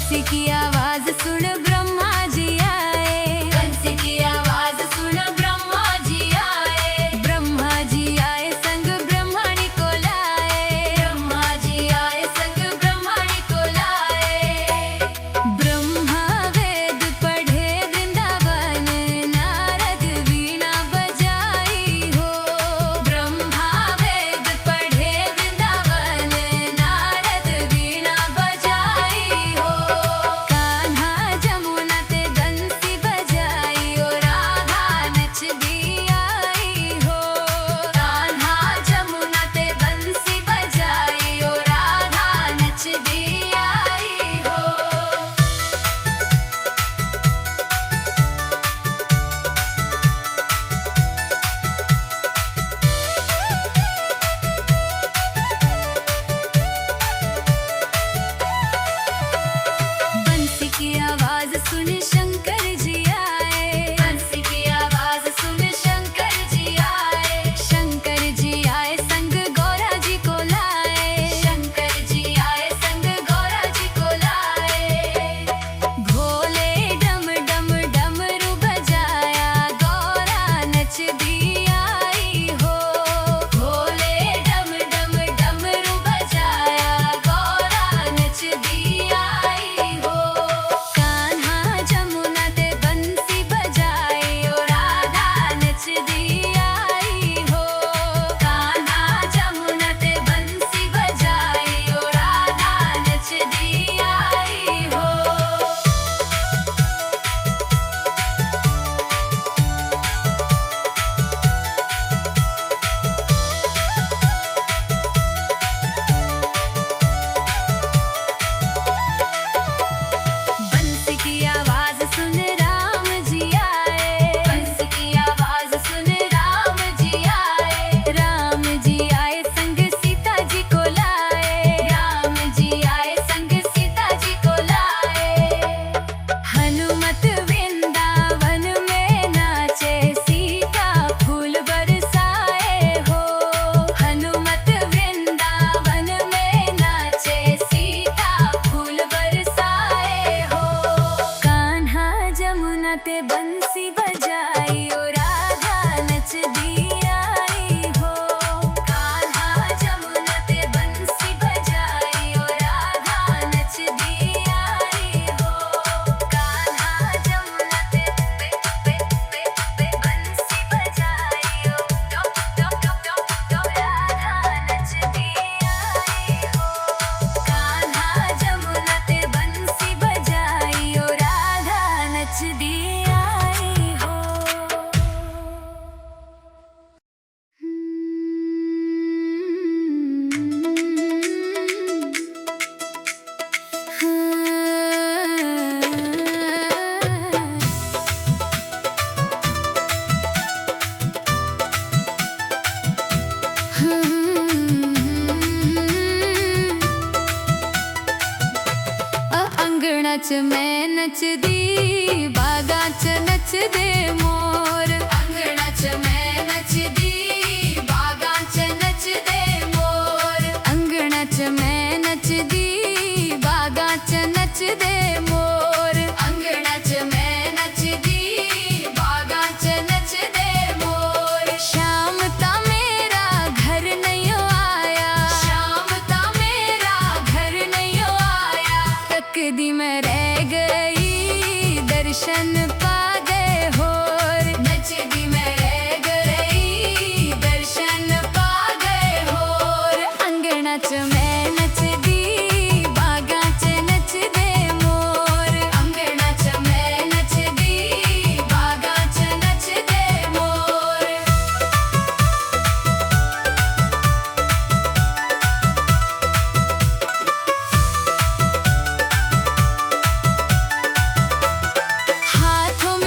बंसी की आवाज सुन ब्रह्मा जी आए, बंसी की आवाज सुन ब्रह्मा जी आए। ब्रह्मा जी आए संग ब्रह्मणी को लाए, ब्रह्मा जी आए संग ब्रह्मणी को लाए। ब्रह्मा वेद पढ़े वृंदावन, नारद वीणा बजाई हो। ब्रह्मा वेद पढ़े वृंदावन, नारद वीणा बजाई हो। कान्हा जमुना ते बंसी बजाई हो, राधा नच दी आई हो। कान्हा जमुना ते बंसी बजाई हो, राधा नच दी आई हो। बंसी की आवाज सुन शंकर जी आए, बंसी की आवाज सुन शंकर जी आए। शंकर जी आए संग गौरा जी को लाए, शंकर जी आए संग गौरा जी को लाए। भोले डम डम डमरू बजाया, गौरा नच दी आई हो। भोले डम डम डमरू बजाया, गौरा नच दी आई हो। कान्हा जमुना ते बंसी बजाई हो, राधा नच दी आई हो। कान्हा जमुना ते बंसी बजाई हो, राधा नच दी आई हो। बंसी की आवाज सुन राम जी आए, बंसी की आवाज सुन राम जी आए। राम जी आए संग सीता जी को लाए, राम जी आए संग सीता जी को लाए। हनुमत वृंदावन में नाचे, सीता फूल बरसाए हो। हनुमत वृंदावन में नाचे, सीता फूल बरसाए हो। कान्हा जमुना ते बंसी बजाई हो, राधा नच दी आई हो। कान्हा जमुना ते बंसी बजाई हो, राधा नच दी आई हो। कान्हा जमुना ते बंसी बजाई हो, राधा नच दी आई हो। कान्हा जमुना ते बंसी बजाई हो, राधा नच दी आई हो। अंगणा च मैं नचदी, बागा च नचदे मोर। अंगणा च मैं नचदी, बागा च नचदे मोर। अंगणा च मैं नचदी, बागा च नचदे मोर। अंगणा च मैं नचदी, बागा च नचदे मोर। श्याम ता मेरा घर नहीं आया, श्याम ता मेरा घर नहीं आया। तकदी मैं रह गई, दर्शन पा गए होर। नचदी मैं रह गई, दर्शन पा गए होर। अंगणा च मैं नचदी, बागा च नचदे मोर। अंगणा च मैं नचदी, बागा च नचदे मोर। हाथों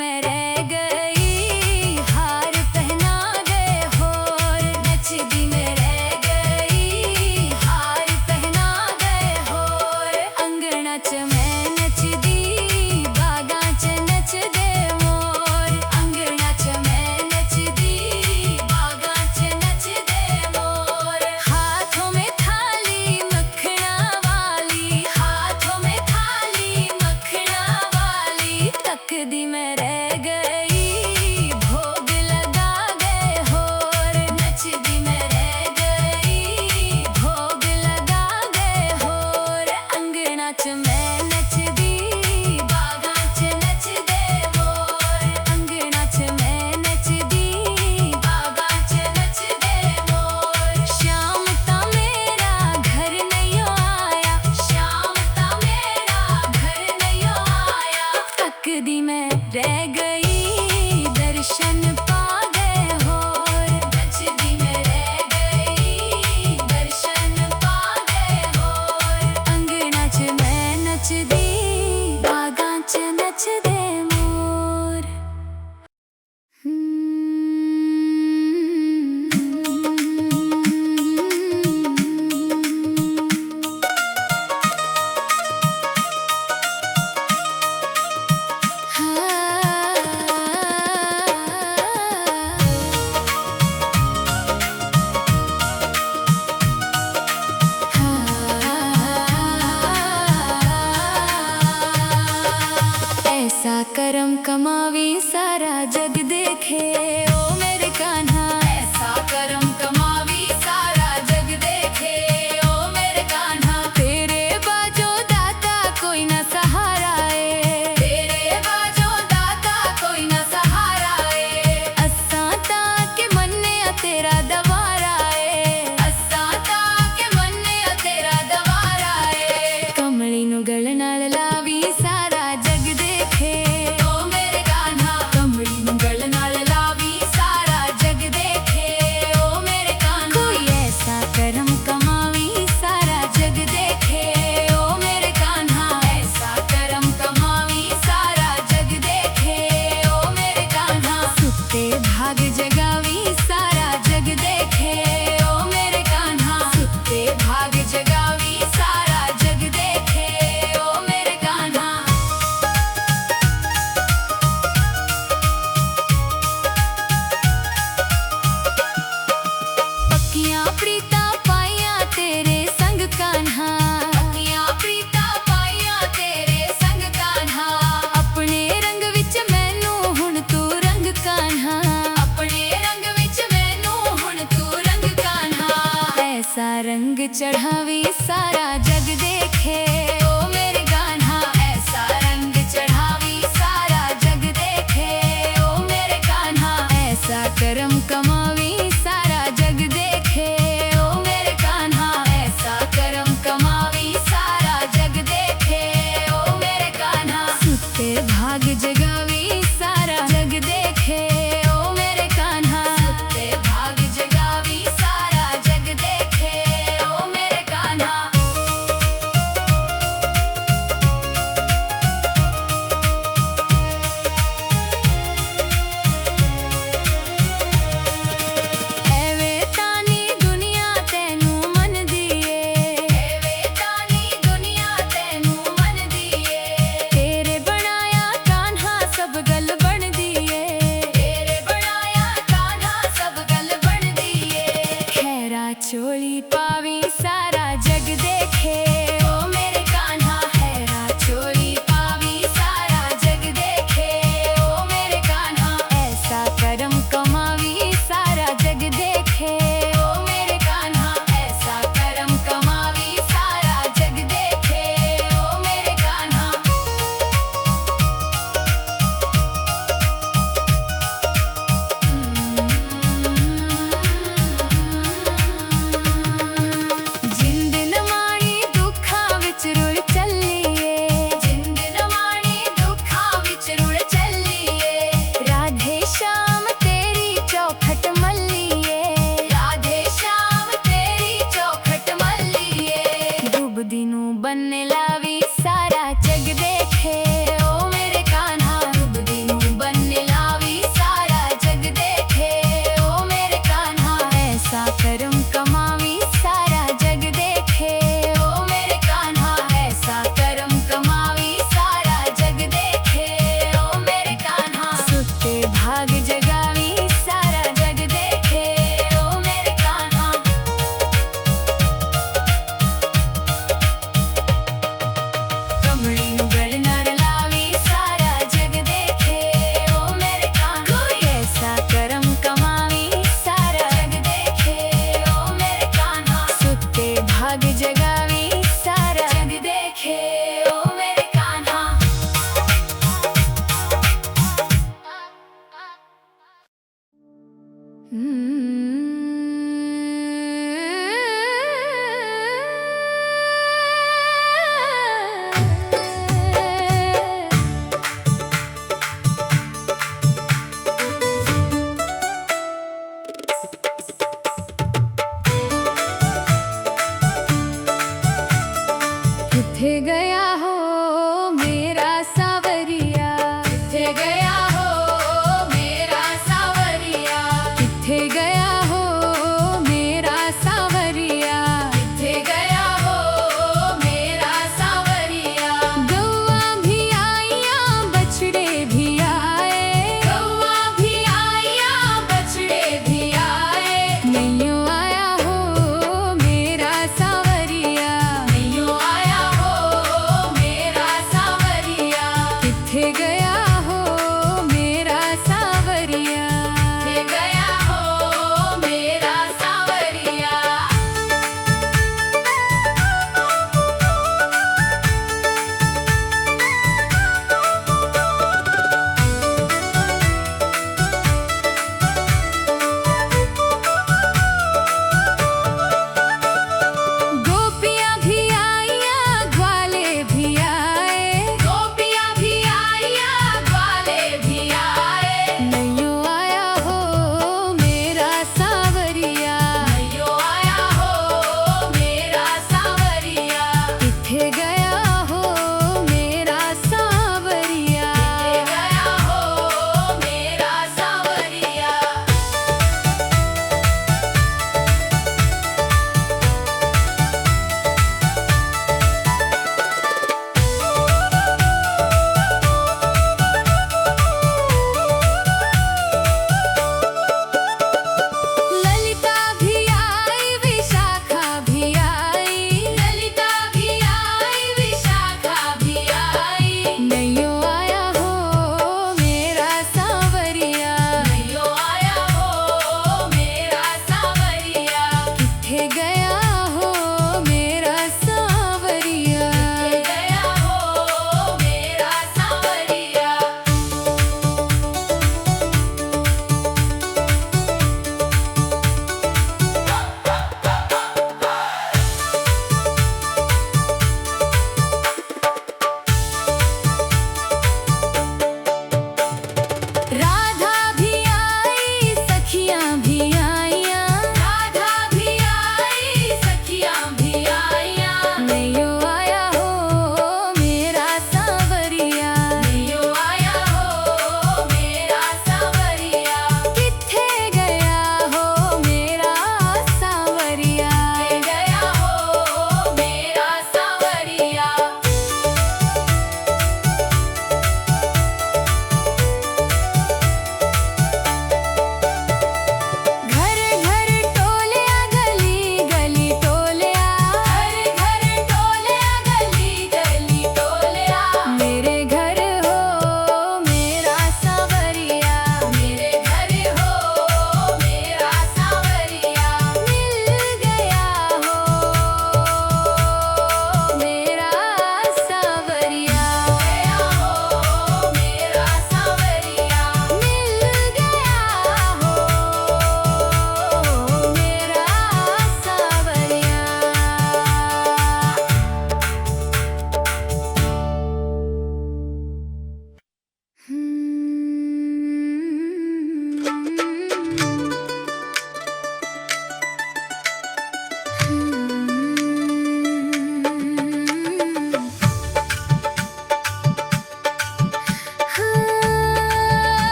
मैं रह गई, हार पहना गए होर। नचदी मैं रह गई, हार पहना गए होर। अंगना च मैं नचदी, बागां च नचदे मोर। अंगना च मैं नचदी, बागां च नचदे मोर। हाथों में थाली मखना वाली, हाथों में थाली मखना वाली। तकदी मैं रह गई, भोग लगा गए होर। नचदी मैं रह गई, भोग लगा गए होर। अंगना च मैं नचदी, बागां च नचदे मोर। अंगना च मैं नचदी, बागां च नचदे मोर। श्याम ता मेरा घर नहीं आया, श्याम ता मेरा घर नहीं आया। तकदी मैं रह गई, दर्शन पा गए होर। नचदी मैं रह गई, दर्शन पा गए होर। अंगना च मैं नचदी, बागां च नचदे मोर। ऐसा करम कमावी सारा जग देखे, ओ मेरे कान्हा। ऐसा करम कमावी सारा जग देखे, ओ मेरे कान्हा। तेरे बाजो दाता कोई ना सहारा है, तेरे बाजो दाता कोई ना सहारा है। असां ता के मन्ने तेरा दवारा है, असां ता के मन्ने तेरा दवारा है। कमली नु गल नाल लावी सारा जग देखे, ओ मेरे कान्हा। कमली नु गल नाल लावी सारा जग देखे, ओ मेरे कान्हा। कोई ऐसा करम कमावी सारा जग देखे, ओ मेरे कान्हा। ऐसा करम कमावी सारा जग देखे, ओ मेरे कान्हा। सुते भाग जगावी सारा जग देखे, ओ मेरे कान्हा। सुते भाग जगावी सारा जग देखे, ओ मेरे कान्हा। पक्कियां प्रीतां पाइयां तेरे संग कान्हा, पक्कियां प्रीतां पाइयां तेरे संग कान्हा। अपने रंग विच मैनू हुण तू रंग कान्हा, अपने रंग विच मैनू हुण तू रंग कान्हा। ऐसा रंग चढ़ावी सारा जग देखे, ओ मेरे कान्हा। ऐसा रंग चढ़ावी सारा जग देखे, ओ मेरे कान्हा। ऐसा करम कमावी सारा जग देखे, ओ मेरे कान्हा। ऐसा करम कमावी सारा जग देखे, ओ मेरे कान्हा। सुते भाग जगावी सारा जग देखे, ओ मेरे कान्हा। सुते भाग जगावी सारा जग देखे, ओ मेरे कान्हा। एवे तानी दुनिया तैनू मन दिए, एवे तानी दुनिया तैनू मन दिए। तेरे बनाया कान्हा सब किथे गया हो मेरा सावरिया, किथे गया हो मेरा सावरिया, किथे गया हो मेरा सावरिया, किथे गया हो मेरा सावरिया। गौवा भी आईया बछड़े भी आए, गौवा भी आईया बछड़े भी आए, नैयो आया हो मेरा सावरिया, नैयो आया हो मेरा सावरिया। किथे गया हो मेरा सावरिया, किथे गया हो मेरा सावरिया। गोपियाँ भी आईया ग्वाले भी आए, गोपियाँ भी आईया ग्वाले भी आए, नैयो आया हो मेरा सावरिया, नैयो आया हो मेरा सावरिया। किथे गया हो मेरा सावरिया, किथे गया हो मेरा सावरिया। ललिता भी आई विशाखा भी आई, ललिता भी आई विशाखा भी आई, नैयो आया हो मेरा सावरिया, नैयो आया हो मेरा सावरिया। किथे गया हो मेरा सावरिया, किथे गया हो मेरा सावरिया। राधा भी आई सखियाँ भी आईया, राधा भी आई सखियाँ भी आईया, नैयो आया हो मेरा सावरिया, नैयो आया हो मेरा सावरिया। किथे गया हो मेरा सावरिया, किथे गया हो मेरा सावरिया। घर घर टोलिया गली गली टोलिया, घर घर टोलिया गली गली टोलिया, मेरे घर हो मेरा सावरिया, मेरे घर हो मेरा सावरिया। मिल गया हो मेरा सावरिया, गया हो मेरा सावरिया। मिल गया हो मेरा सावरिया।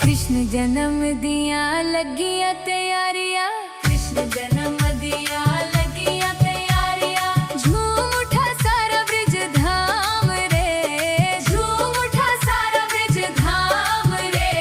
कृष्ण जन्म दिया लगिया तैयारियां, कृष्ण जन्म दिया लगिया तैयारियां, झूम उठा सारा ब्रिज धाम रे, झूम उठा सारा ब्रिज धाम रे।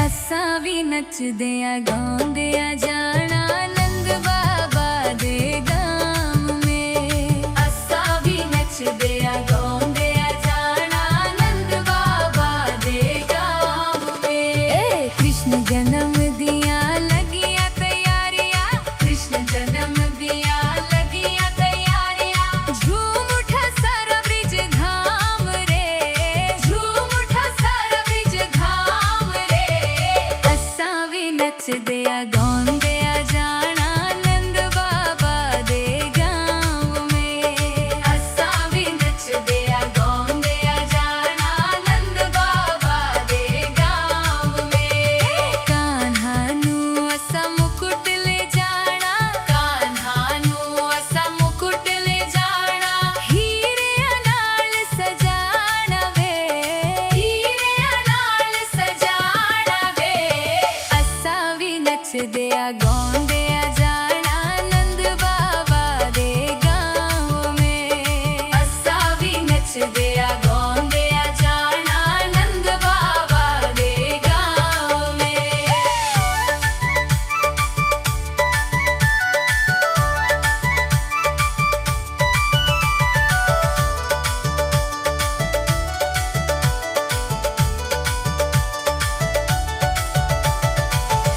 असा भी नचदे आ गाउंदे आ जाना नंद बाबा दे गाम में, असा भी नचदे आ गाउंदे आ जाना नंद बाबा दे गाम में। कृष्ण जन्म दिया लगिया तैयारियां, कृष्ण जन्म दिया लगिया तैयारियां, गाਉਂਦੇ ਆ ਜਾਣਾ ਨੰਦ ਬਾਬਾ ਦੇ ਗਾਂਵ ਮੇ ਅਸਾਂ ਵੀ ਨੱਚਦੇ ਆ ਗਾਉਂਦੇ ਆ ਜਾਣਾ ਨੰਦ ਬਾਬਾ ਦੇ ਗਾਂਵ ਮੇ ਕਾਨ੍ਹਾ ਨੂੰ ਅਸਾਂ ਮੁਕੁਟ ਲੈ ਜਾਣਾ ਕਾਨ੍ਹਾ ਨੂੰ ਅਸਾਂ ਮੁਕੁਟ ਲੈ ਜਾਣਾ ਹੀਰਿਆਂ ਨਾਲ ਸਜਾਣਾ ਵੇ ਹੀਰਿਆਂ ਨਾਲ ਸਜਾਣਾ ਵੇ ਅਸਾਂ ਵੀ ਨੱਚਦੇ ਆ ਗਾਉਂਦੇ ਆ ਜਾਣਾ ਨੰਦ ਬਾਬਾ ਦੇ ਗਾਂਵ ਮੇ ਅਸਾਂ ਵੀ ਨੱਚਦੇ ਆ ਗਾਉਂਦੇ ਆ ਜਾਣਾ ਨੰਦ ਬਾਬਾ ਦੇ ਗਾਂਵ ਮੇ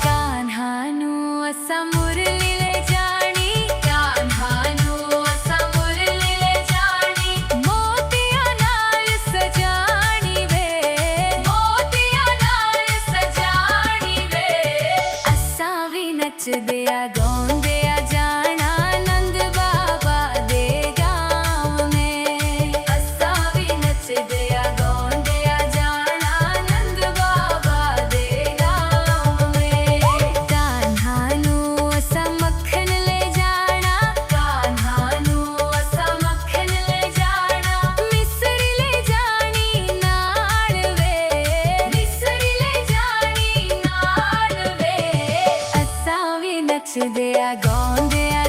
ਕਾਨ੍ਹਾ ਨੂੰ ਅਸਾਂ ਮੁਰਲੀ ਲੈ ਜਾਣੀ ਕਾਨ੍ਹਾ ਨੂੰ ਅਸਾਂ ਮੁਰਲੀ ਲੈ ਜਾਣੀ ਮੋਤੀਆਂ ਨਾਲ ਸਜਾਣੀ ਵੇ ਮੋਤੀਆਂ ਨਾਲ ਸਜਾਣੀ ਵੇ ਅਸਾਂ ਵੀ ਨੱਚਦੇ ਆ ਗਾਉਂਦੇ ਆ ਜਾਣਾ ਨੰਦ ਬਾਬਾ ਦੇ ਗਾਂਵ ਮੇ ਅਸਾਂ ਵੀ ਨੱਚਦੇ ਆ ਗਾਉਂਦੇ ਆ ਜਾਣਾ ਨੰਦ ਬਾਬਾ ਦੇ ਗਾਂਵ ਮੇ ਕਾਨ੍ਹਾ ਨੂੰ ਅਸਾਂ ਮੱਖਣ ਲੈ ਜਾਣਾ ਕਾਨ੍ਹਾ ਨੂੰ ਅਸਾਂ ਮੱਖਣ ਲੈ ਜਾਣਾ ਮਿਸਰੀ ਲੈ ਜਾਣੀ ਨਾਲ ਵੇ ਮਿਸਰੀ ਲੈ ਜਾਣੀ ਨਾਲ ਵੇ ਅਸਾਂ ਵੀ ਨੱਚਦੇ ਆ ਗਾਉਂਦੇ ਆ